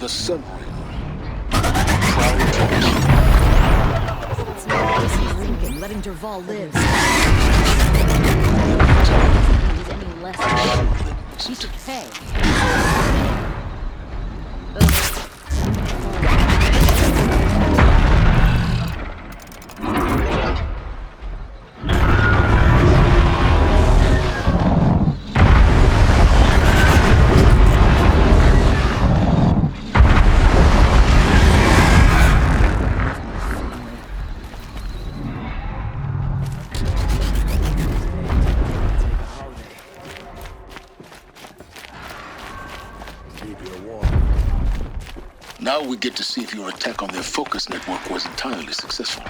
the Sun Ring. Proud to It's not Jesse Lincoln letting Dervahl live. He's any less he should pay. Now we get to see if your attack on their focus network was entirely successful.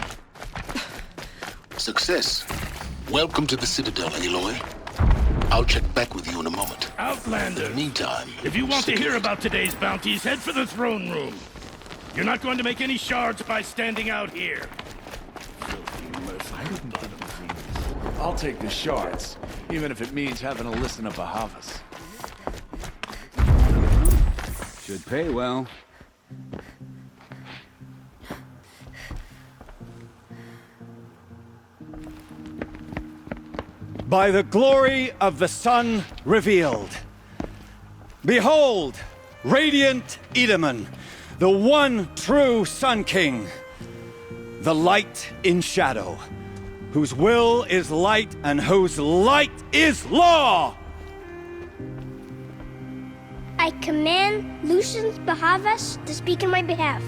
Success. Welcome to the Citadel, Aloy. I'll check back with you in a moment. Outlander! In the meantime... If you want to hear about today's bounties, head for the throne room. You're not going to make any shards by standing out here. I'll take the shards, even if it means having to listen to Bahavas. Should pay well. By the glory of the sun revealed. Behold, radiant Edaman, the one true Sun King. The light in shadow, whose will is light and whose light is law! I command Lucius Bahavas to speak in my behalf.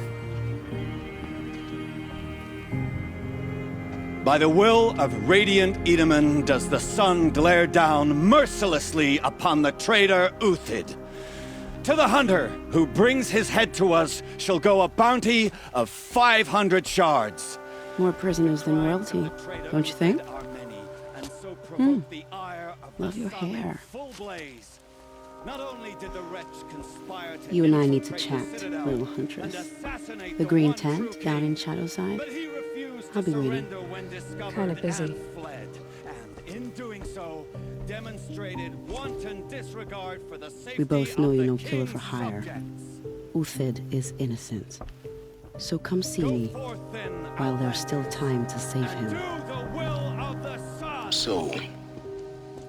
By the will of radiant Edaman does the sun glare down mercilessly upon the traitor Uthid. To the hunter who brings his head to us shall go a bounty of 500 shards. More prisoners than royalty, don't you think? Love your hair. You and I need to chat, little huntress. The green tent down in Shadowside? I'll be waiting. Kind of busy. We both know you're no killer for hire. Uthid is innocent. So come see me while there's still time to save him. So,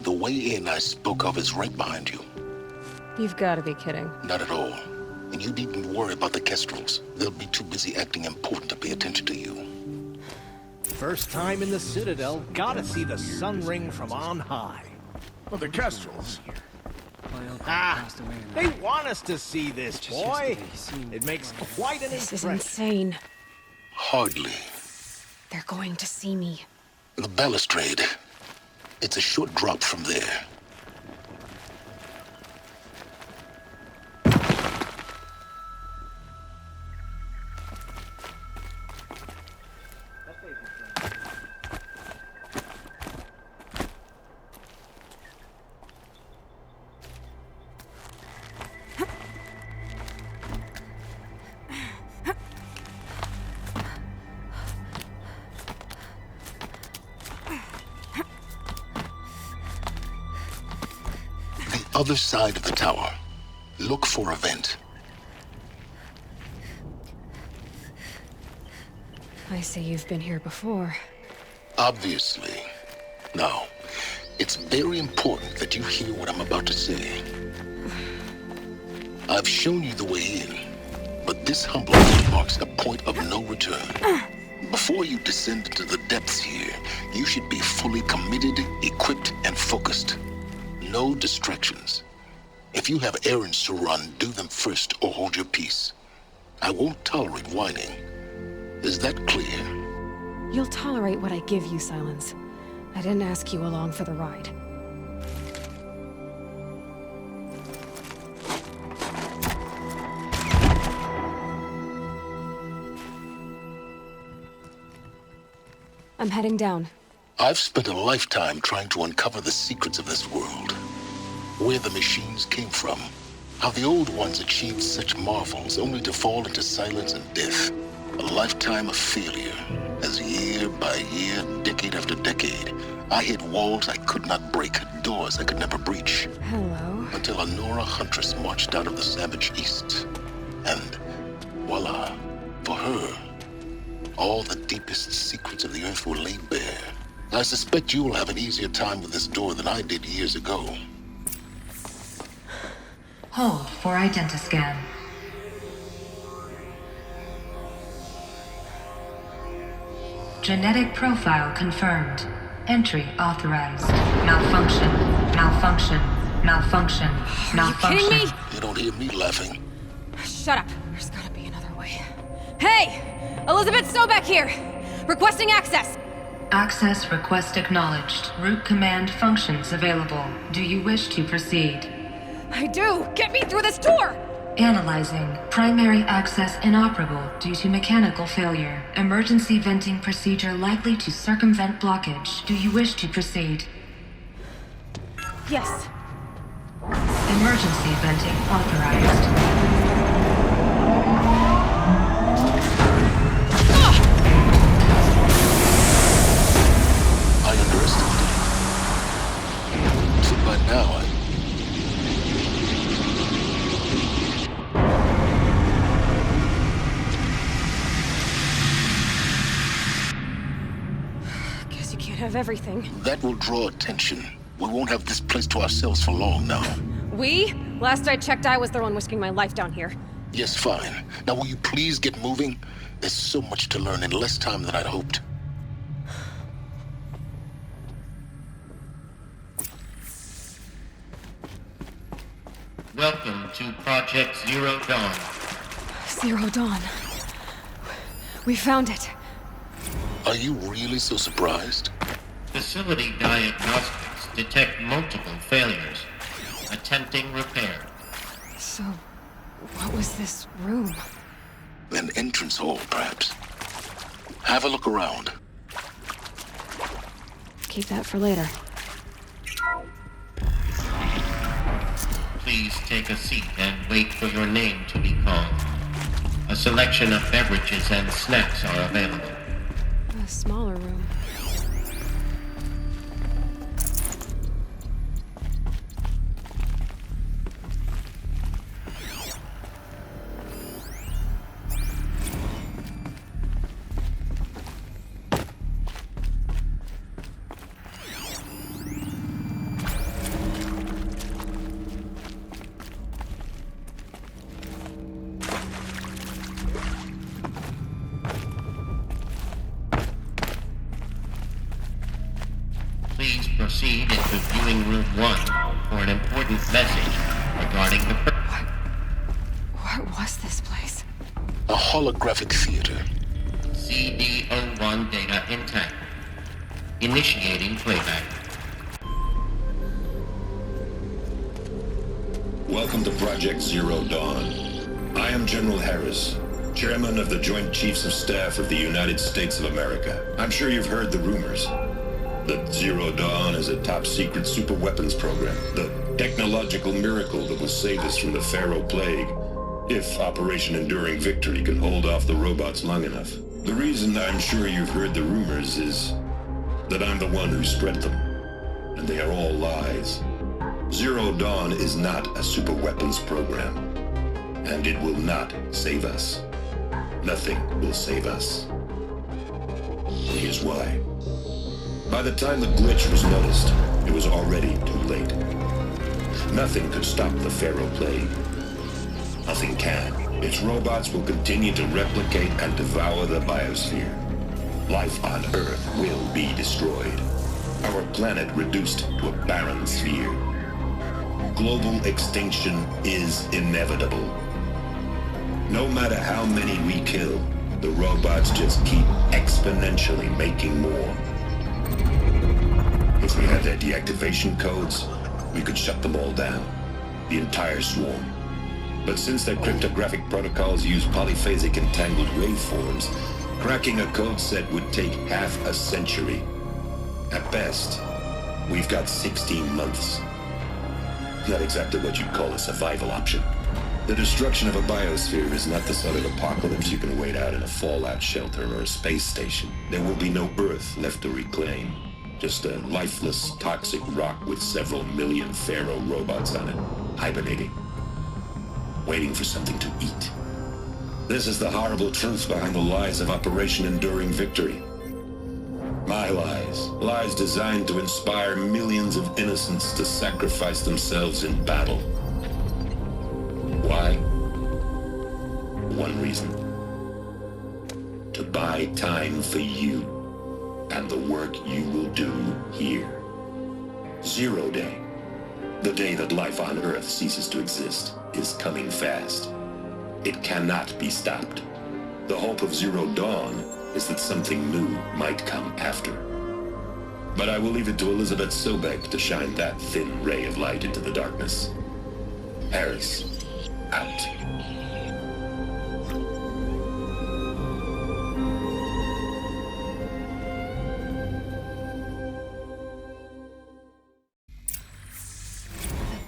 the way in I spoke of is right behind you. You've got to be kidding. Not at all. And you needn't worry about the Kestrels. They'll be too busy acting important to pay attention to you. First time in the Citadel, gotta see the Sun Ring from on high. Well, the Kestrels. They want us to see this, boy. It makes quite an This is impression. insane. Hardly. They're going to see me. The balustrade. It's a short drop from there. Other side of the tower. Look for a vent. I see you've been here before. Obviously. Now, it's very important that you hear what I'm about to say. I've shown you the way in, but this humble marks a point of no return. Before you descend into the depths here, you should be fully committed, equipped, and focused. No distractions. If you have errands to run, do them first or hold your peace. I won't tolerate whining. Is that clear? You'll tolerate what I give you, Silence. I didn't ask you along for the ride. I'm heading down. I've spent a lifetime trying to uncover the secrets of this world. Where the machines came from. How the old ones achieved such marvels only to fall into silence and death. A lifetime of failure. As year by year, decade after decade, I hit walls I could not break, doors I could never breach. Hello. Until a Nora huntress marched out of the savage east. And voila, for her, all the deepest secrets of the Earth were laid bare. I suspect you will have an easier time with this door than I did years ago. Hold for identiscan. Genetic profile confirmed. Entry authorized. Malfunction. Malfunction. Malfunction. Malfunction. Are you kidding me? You don't hear me laughing. Shut up. There's gotta be another way. Hey! Elizabeth Sobek here! Requesting access! Access request acknowledged. Root command functions available. Do you wish to proceed? I do! Get me through this door! Analyzing. Primary access inoperable due to mechanical failure. Emergency venting procedure likely to circumvent blockage. Do you wish to proceed? Yes. Emergency venting authorized. I underestimated. So by now, Guess you can't have everything. that will draw attention. We won't have this place to ourselves for long now. We? Last I checked, I was the one risking my life down here. Yes, fine. Now will you please get moving? There's so much to learn in less time than I'd hoped. Welcome to Project Zero Dawn. Zero Dawn. We found it. Are you really so surprised? Facility diagnostics detect multiple failures. Attempting repair. So, what was this room? An entrance hall, perhaps. Have a look around. Keep that for later. Please take a seat and wait for your name to be called. A selection of beverages and snacks are available. A smaller room. Please proceed into viewing room 1 for an important message regarding the... What was this place? A holographic theater. CD01 data intact. Initiating playback. Welcome to Project Zero Dawn. I am General Harris, Chairman of the Joint Chiefs of Staff of the United States of America. I'm sure you've heard the rumors. That Zero Dawn is a top-secret super-weapons program. The technological miracle that will save us from the Pharaoh Plague, if Operation Enduring Victory can hold off the robots long enough. The reason I'm sure you've heard the rumors is that I'm the one who spread them, and they are all lies. Zero Dawn is not a super-weapons program, and it will not save us. Nothing will save us. Here's why. By the time the glitch was noticed, it was already too late. Nothing could stop the Pharaoh Plague. Nothing can. Its robots will continue to replicate and devour the biosphere. Life on Earth will be destroyed. Our planet reduced to a barren sphere. Global extinction is inevitable. No matter how many we kill, the robots just keep exponentially making more. If we had their deactivation codes, we could shut them all down. The entire swarm. But since their cryptographic protocols use polyphasic entangled waveforms, cracking a code set would take half a century. At best, we've got 16 months. Not exactly what you'd call a survival option. The destruction of a biosphere is not the sort of apocalypse you can wait out in a fallout shelter or a space station. There will be no Earth left to reclaim. Just a lifeless, toxic rock with several million Pharaoh robots on it, hibernating, waiting for something to eat. This is the horrible truth behind the lies of Operation Enduring Victory. My lies. Lies designed to inspire millions of innocents to sacrifice themselves in battle. Why? One reason. To buy time for you and the work you will do here. Zero Day, the day that life on Earth ceases to exist, is coming fast. It cannot be stopped. The hope of Zero Dawn is that something new might come after. But I will leave it to Elizabeth Sobek to shine that thin ray of light into the darkness. Harris, out.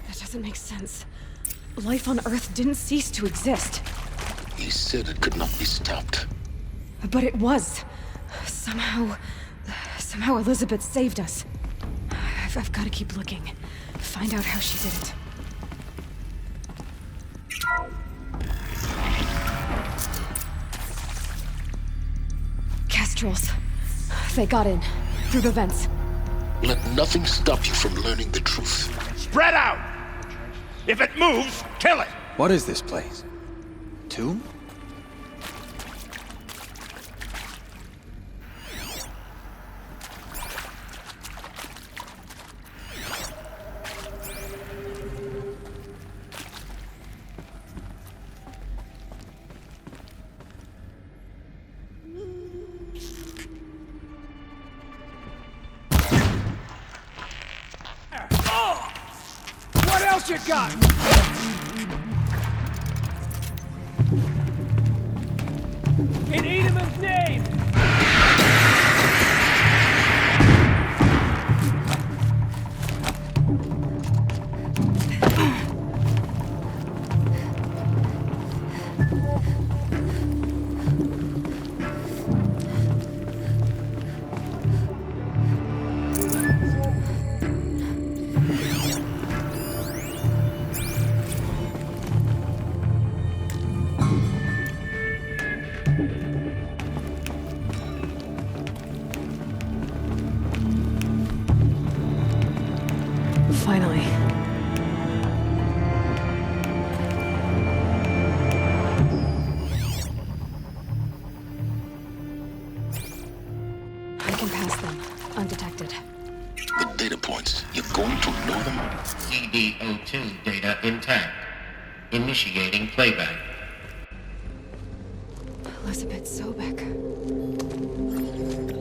That doesn't make sense. Life on Earth didn't cease to exist. He said it could not be stopped. But it was. Somehow Elizabeth saved us. I've got to keep looking. Find out how she did it. Kestrels. They got in. Through the vents. Let nothing stop you from learning the truth. Spread out! If it moves, kill it! What is this place? Tomb? What else you got? In Edemon's name! Finally. I can pass them, undetected. The data points, you're going to ignore them? CD02 data intact. Initiating playback. Elizabeth Sobek.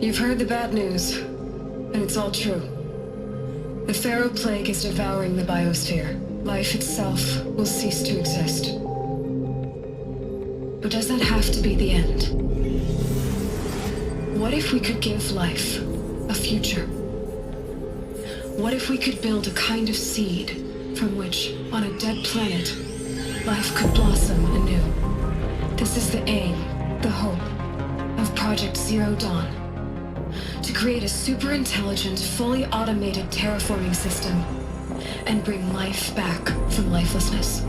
You've heard the bad news, and it's all true. The Pharaoh Plague is devouring the biosphere. Life itself will cease to exist. But does that have to be the end? What if we could give life a future? What if we could build a kind of seed from which, on a dead planet, life could blossom anew? This is the aim, the hope, of Project Zero Dawn. To create a super-intelligent, fully automated terraforming system and bring life back from lifelessness.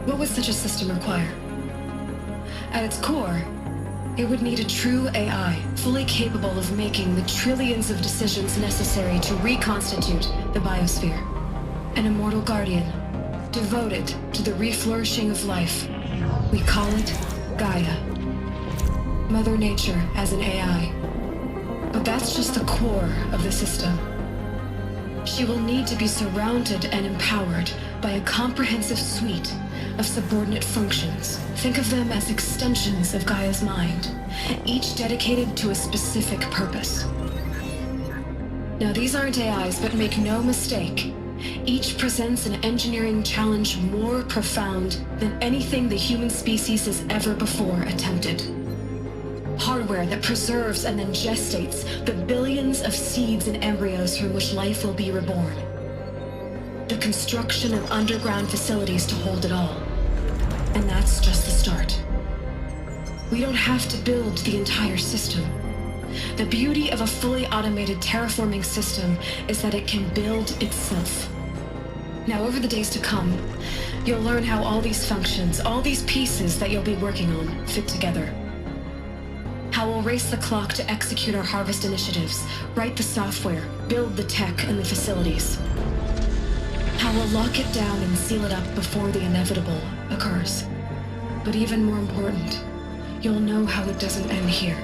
What would such a system require? At its core, it would need a true AI, fully capable of making the trillions of decisions necessary to reconstitute the biosphere. An immortal guardian, devoted to the reflourishing of life. We call it Gaia. Mother Nature as an AI. But that's just the core of the system. She will need to be surrounded and empowered by a comprehensive suite of subordinate functions. Think of them as extensions of Gaia's mind, each dedicated to a specific purpose. Now, these aren't AIs, but make no mistake, each presents an engineering challenge more profound than anything the human species has ever before attempted. Hardware that preserves and then gestates the billions of seeds and embryos from which life will be reborn. The construction of underground facilities to hold it all. And that's just the start. We don't have to build the entire system. The beauty of a fully automated terraforming system is that it can build itself. Now, over the days to come, you'll learn how all these functions, all these pieces that you'll be working on, fit together. How we'll race the clock to execute our harvest initiatives, write the software, build the tech and the facilities. How we'll lock it down and seal it up before the inevitable occurs. But even more important, you'll know how it doesn't end here.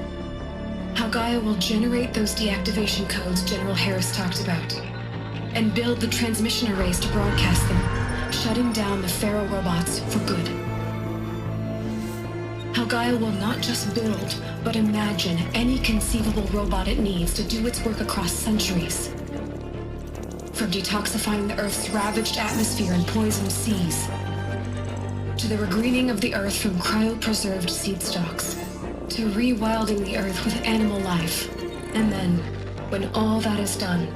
How Gaia will generate those deactivation codes General Harris talked about, and build the transmission arrays to broadcast them, shutting down the Pharaoh robots for good. How Gaia will not just build, but imagine any conceivable robot it needs to do its work across centuries. From detoxifying the Earth's ravaged atmosphere and poisoned seas, to the regreening of the Earth from cryopreserved seed stalks, to rewilding the Earth with animal life. And then, when all that is done,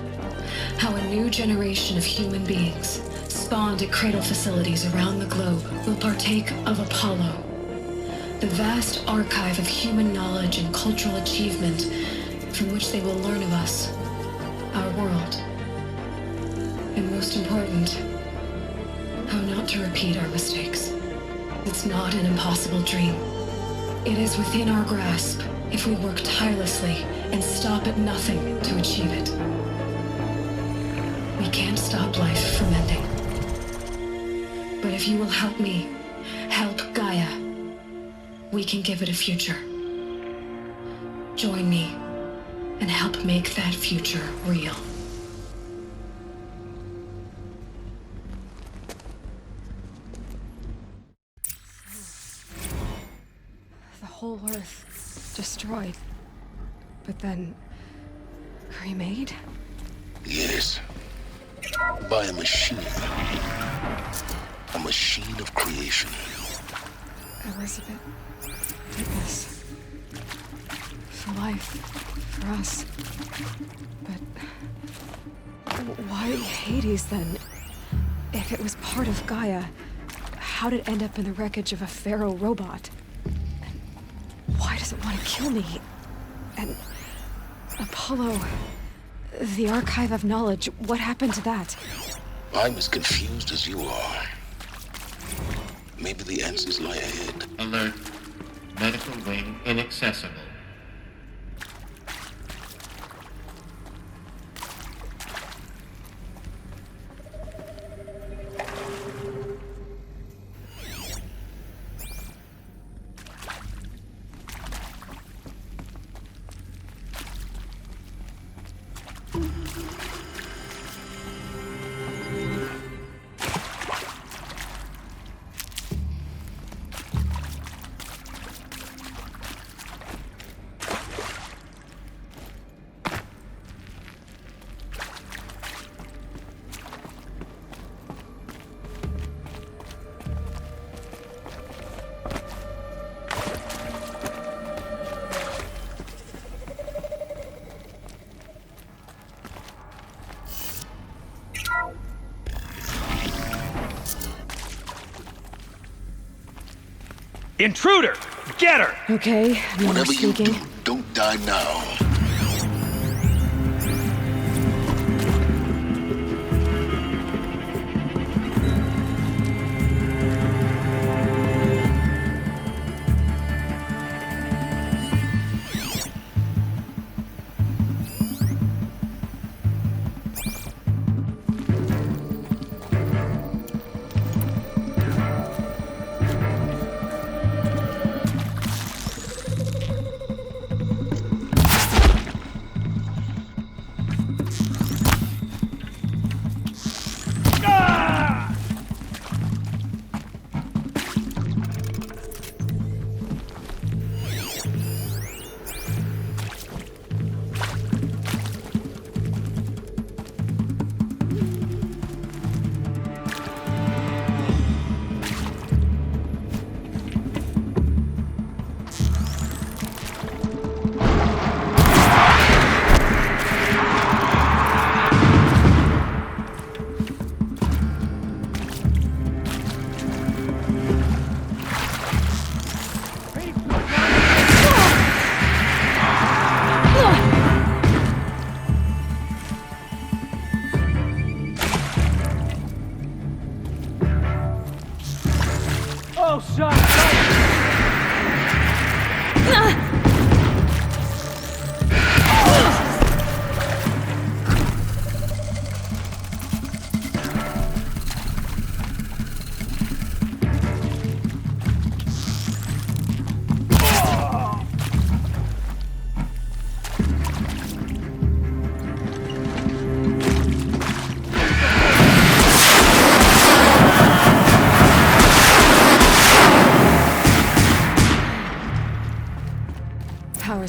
how a new generation of human beings, spawned at cradle facilities around the globe, will partake of Apollo, the vast archive of human knowledge and cultural achievement from which they will learn of us, our world, and most important, how not to repeat our mistakes. It's not an impossible dream. It is within our grasp if we work tirelessly and stop at nothing to achieve it. We can't stop life from ending. But if you will help me, help Gaia, we can give it a future. Join me and help make that future real. The whole Earth destroyed, but then remade? Yes. By a machine. A machine of creation. Elizabeth did this. For life. For us. But why Hades then? If it was part of Gaia, how did it end up in the wreckage of a Pharaoh robot? And why does it want to kill me? And Apollo, the Archive of Knowledge, what happened to that? I'm as confused as you are. Maybe the answers lie ahead. Alert. Medical wing inaccessible. Intruder! Get her! Okay, no more Whatever you speaking. do, don't die now.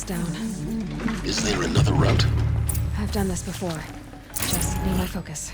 down. Is there another route? I've done this before. Just need my focus.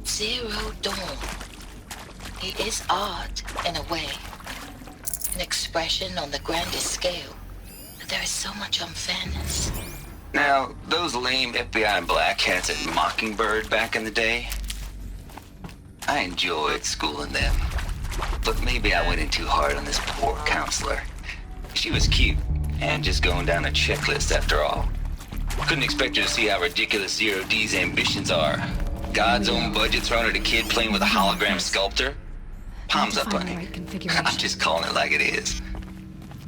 Zero Dawn. It is art, in a way. An expression on the grandest scale. But there is so much unfairness. Now, those lame FBI black hats at Mockingbird back in the day, I enjoyed schooling them. But maybe I went in too hard on this poor counselor. She was cute, and just going down a checklist after all. Couldn't expect her to see how ridiculous Zero D's ambitions are. God's own budget thrown at a kid playing with a hologram sculptor? Palms up, honey. I'm just calling it like it is.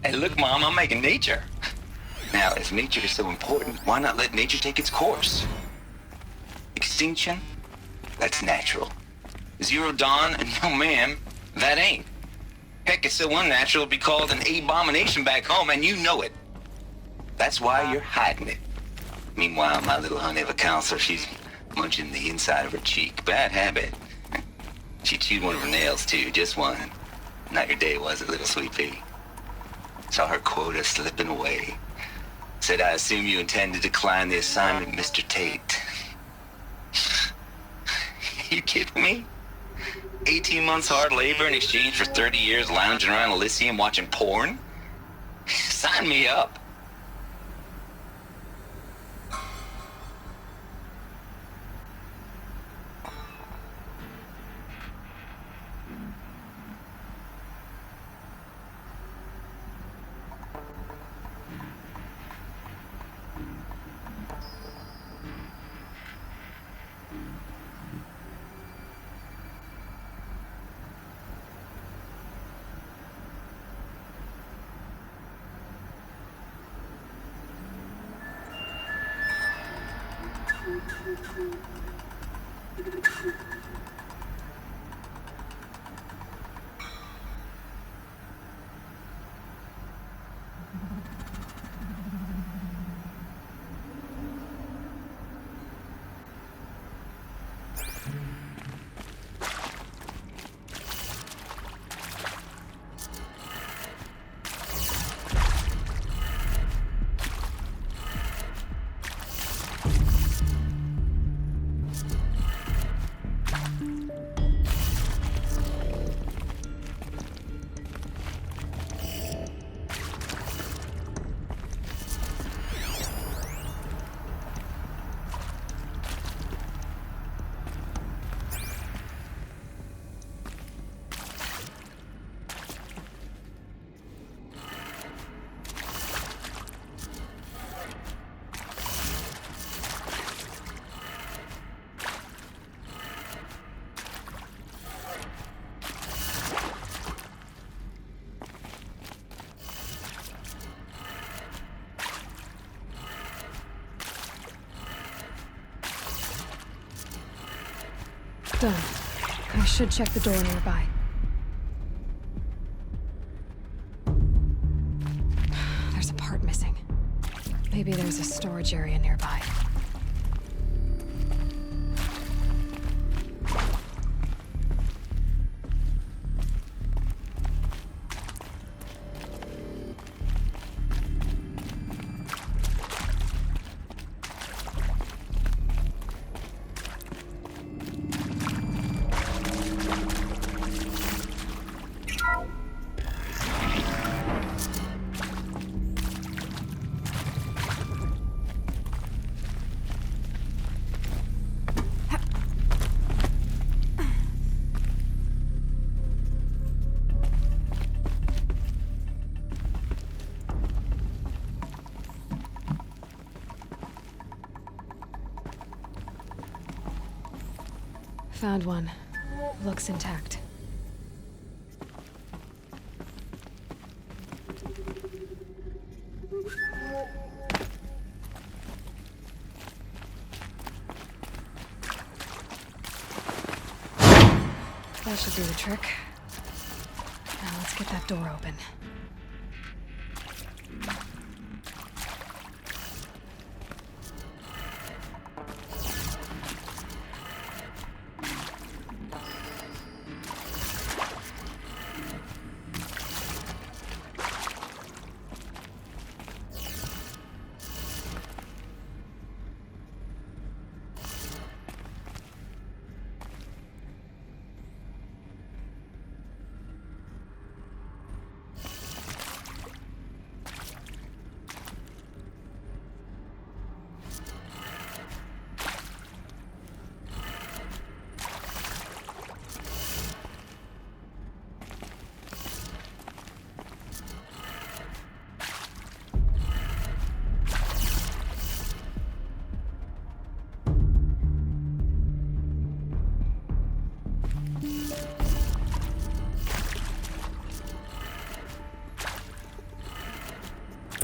Hey, look, Mom, I'm making nature. Now, if nature is so important, why not let nature take its course? Extinction? That's natural. Zero Dawn? No, ma'am, that ain't. Heck, it's so unnatural to be called an abomination back home, and you know it. That's why you're hiding it. Meanwhile, my little honey of a counselor, she's munching the inside of her cheek. Bad habit. She chewed one of her nails, too, just one. Not your day, was it, little sweet pea? Saw her quota slipping away. Said, I assume you intend to decline the assignment, Mr. Tate. You kidding me? 18 months hard labor in exchange for 30 years lounging around Elysium watching porn? Sign me up. Done. I should check the door nearby. There's a part missing. Maybe there's a storage area nearby. Found one. Looks intact. That should do the trick. Now let's get that door open.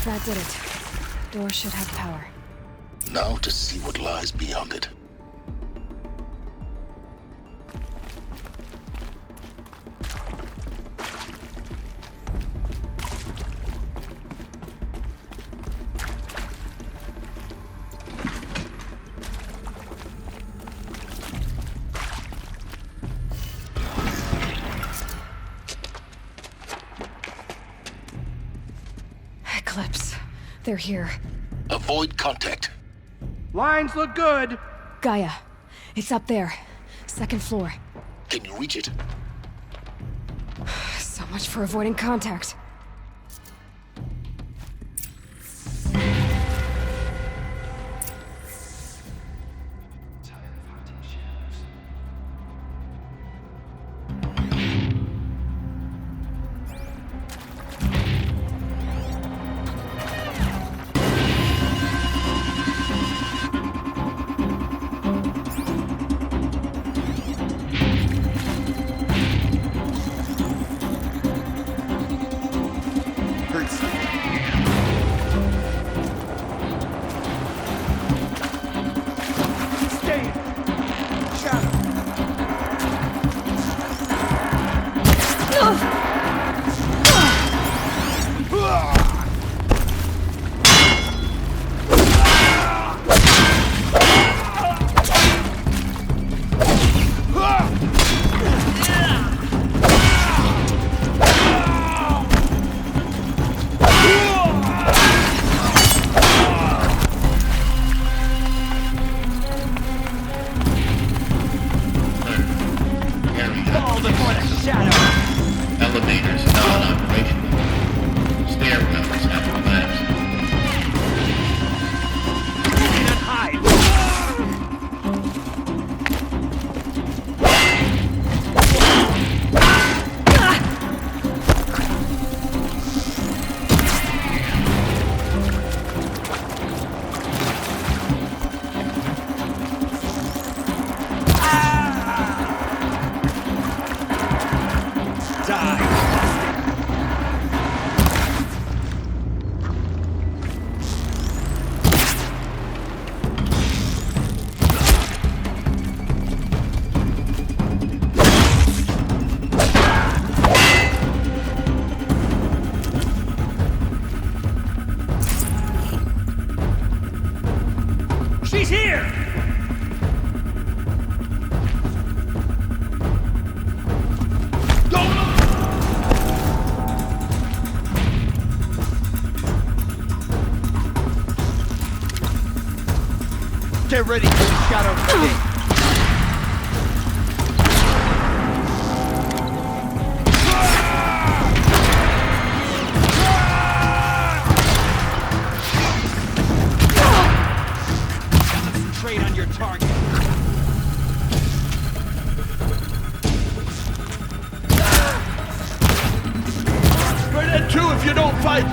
That did it. Door should have power. Now to see what lies beyond it. Eclipse. They're here. Avoid contact. Lines look good. Gaia. It's up there. Second floor. Can you reach it? So much for avoiding contact. Elevators non-operational. Stairwells have collapsed. She's here! Get ready for the Shadow King. Concentrate on your target. We're dead too if you don't fight.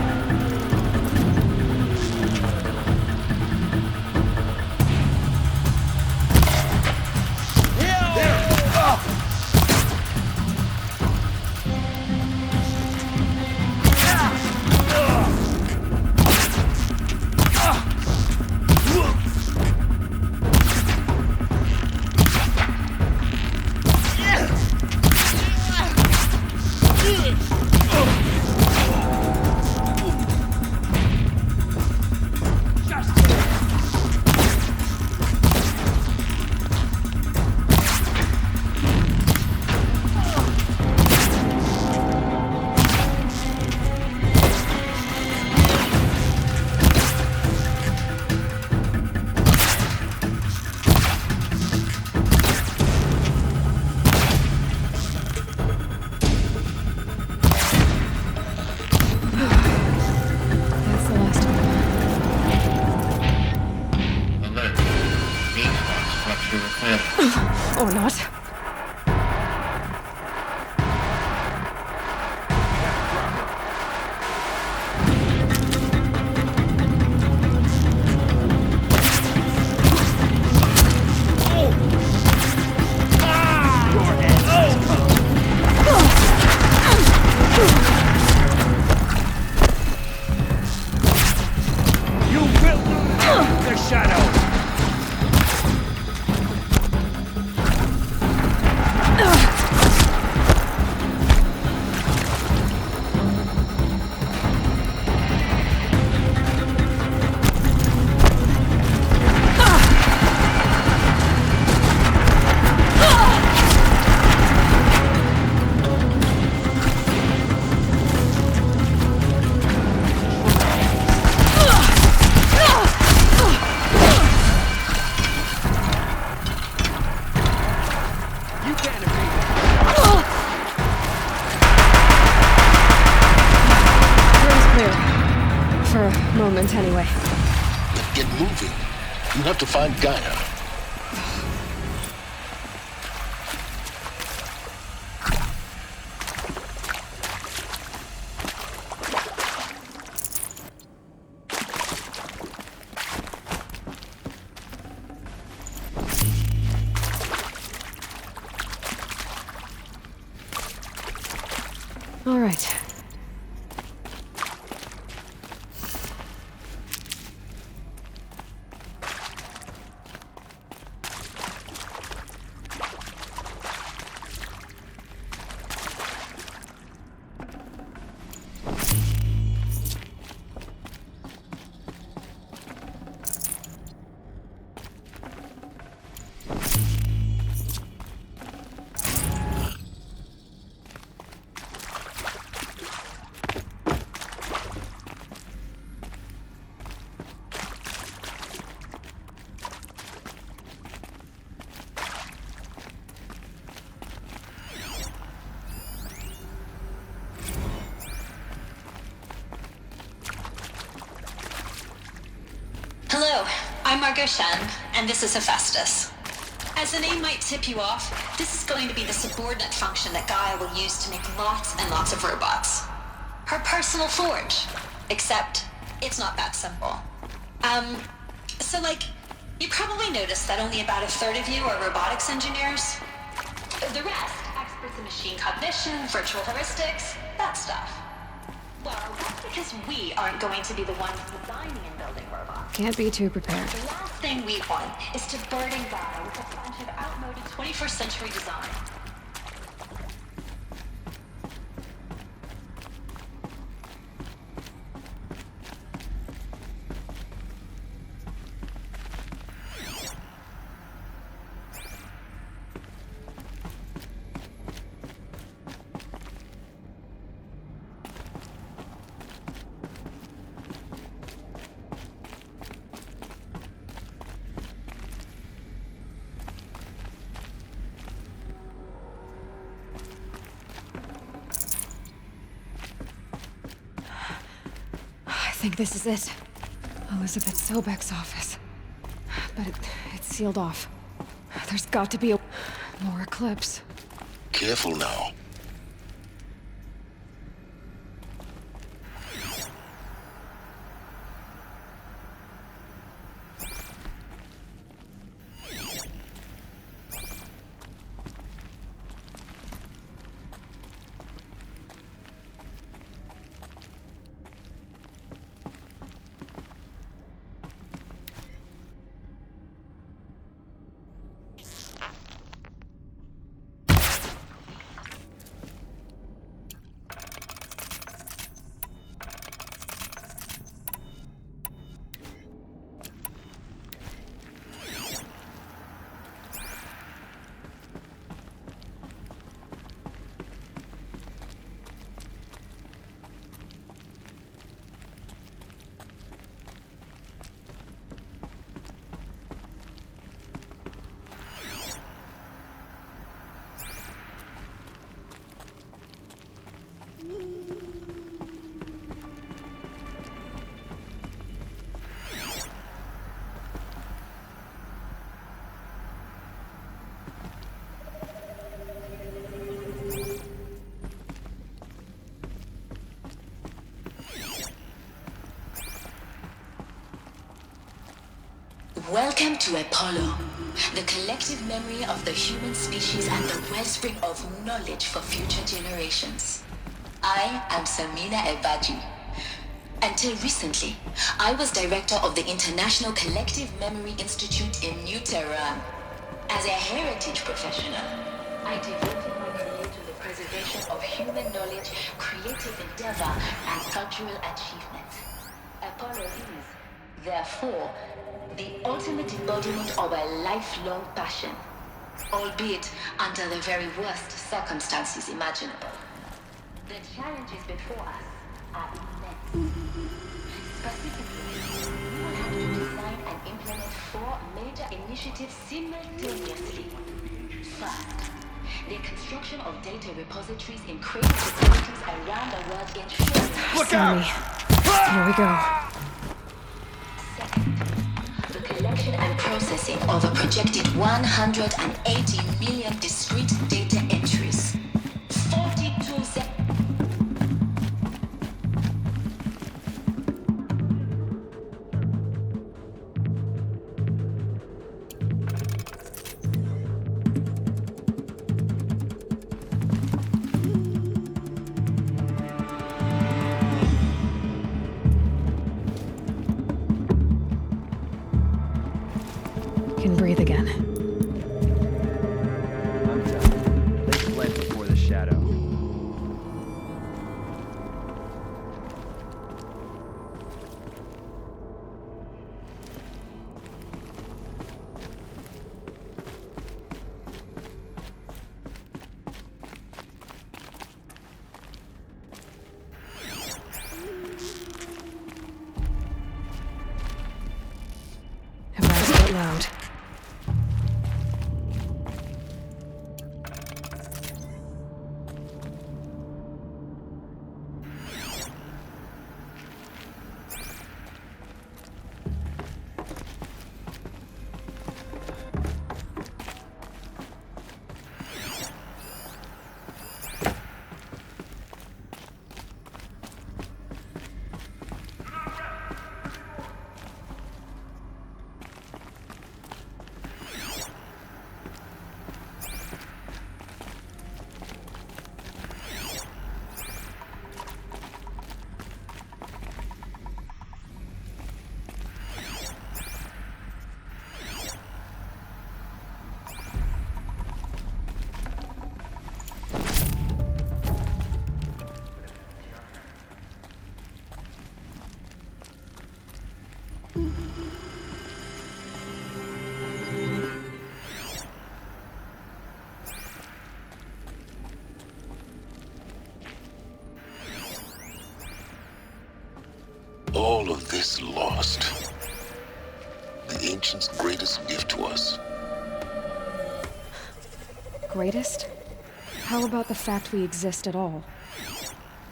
Or not. You will the shadow. Anyway. Get moving. You have to find Gaia. All right. Hello, I'm Margot Shen, and this is Hephaestus. As the name might tip you off, this is going to be the subordinate function that Gaia will use to make lots and lots of robots. Her personal forge. Except, it's not that simple. So you probably noticed that only about a third of you are robotics engineers. The rest, experts in machine cognition, virtual heuristics, that stuff. Well, that's because we aren't going to be the ones designing and building robots. Can't be too prepared. The last thing we want is to burden Gaia with a bunch of outmoded 21st century design. I think this is it. Elizabeth Sobek's office. But it's sealed off. There's got to be more Eclipse. Careful now. Welcome to Apollo, the collective memory of the human species and the wellspring of knowledge for future generations. I am Samina Ebaji. Until recently, I was director of the International Collective Memory Institute in New Tehran. As a heritage professional, I devoted my career to the preservation of human knowledge, creative endeavor, and cultural achievement. Apollo is, therefore, the ultimate embodiment of a lifelong passion, albeit under the very worst circumstances imaginable. The challenges before us are immense. Specifically, we will have to design and implement 4 major initiatives simultaneously. First, the construction of data repositories in critical facilities around the world ensuring... Look out! Here we go. The collection and processing of a projected 180 million discrete data entries. 42 seconds. Can breathe again. I'm done. They fled before the shadow. About to get loud. All of this lost. The ancients' greatest gift to us. Greatest? How about the fact we exist at all?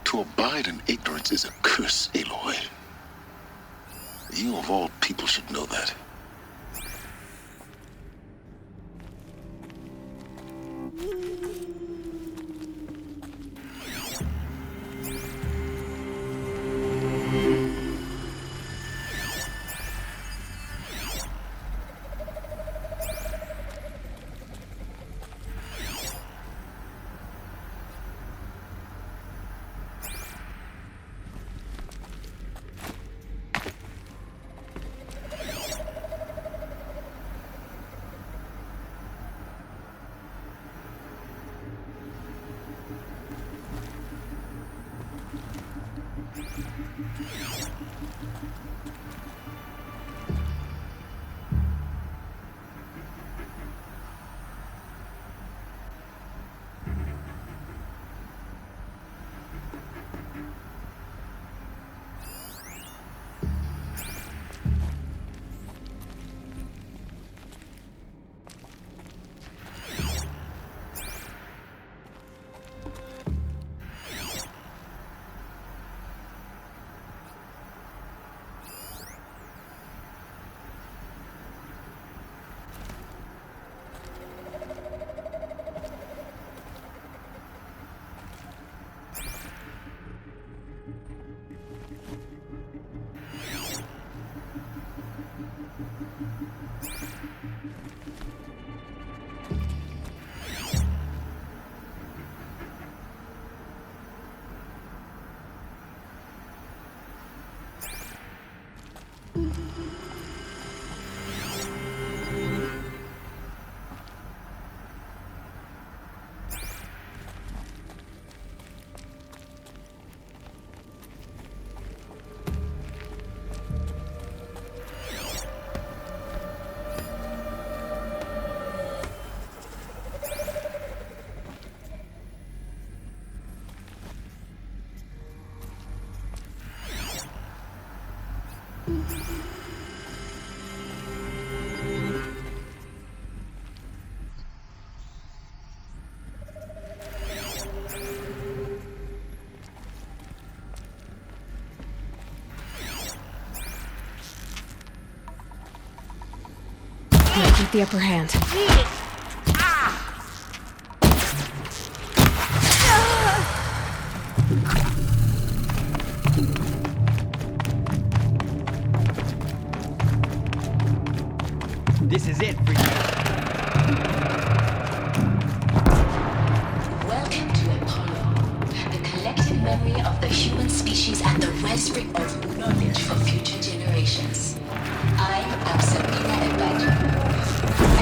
To abide in ignorance is a curse, Aloy. You of all people should know that. get the upper hand. This is it for you. Welcome to Apollo, the collective memory of the human species and the wellspring of knowledge for future generations. I am Samina Ebadi.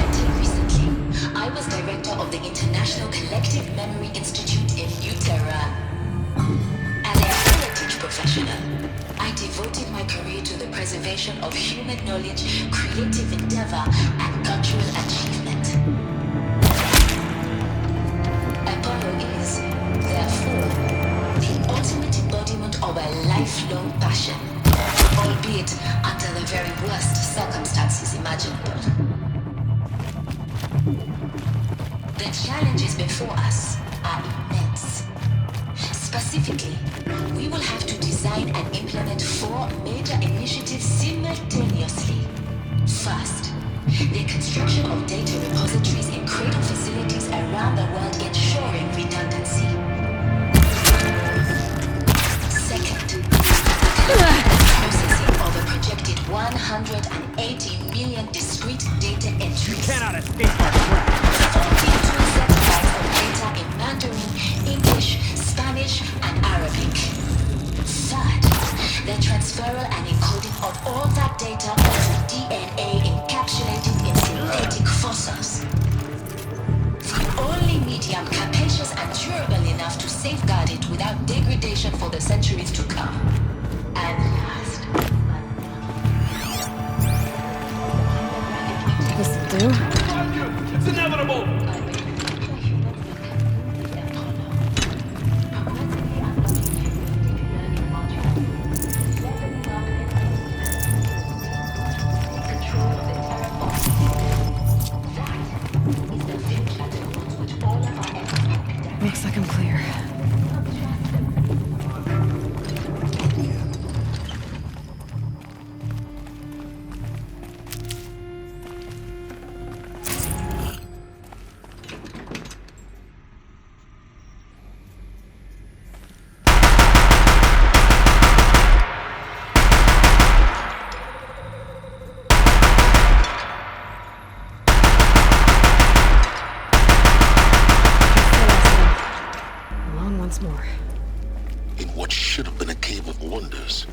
Until recently, I was director of the International Collective Memory Institute in New Tehran. As a heritage professional, I devoted my career to the preservation of human knowledge, creative endeavor, and cultural achievement. Apollo is, therefore, the ultimate embodiment of a lifelong passion, albeit under the very worst circumstances imaginable. The challenges before us are immense. Specifically, we will have to design and implement 4 major initiatives simultaneously. First, the construction of data repositories in cradle facilities around the world, ensuring redundancy. Second, the processing of a projected 180 million discrete data entries. You cannot escape our trap. 42 zettabytes of data in Mandarin, English, Spanish, and Arabic. Third, the transferal and encoding of all that data onto DNA encapsulated in synthetic fossils. The only medium capacious and durable enough to safeguard it without degradation for the centuries to come. And last, This'll do. It's inevitable! Looks like I'm clear. in what should have been a cave of wonders,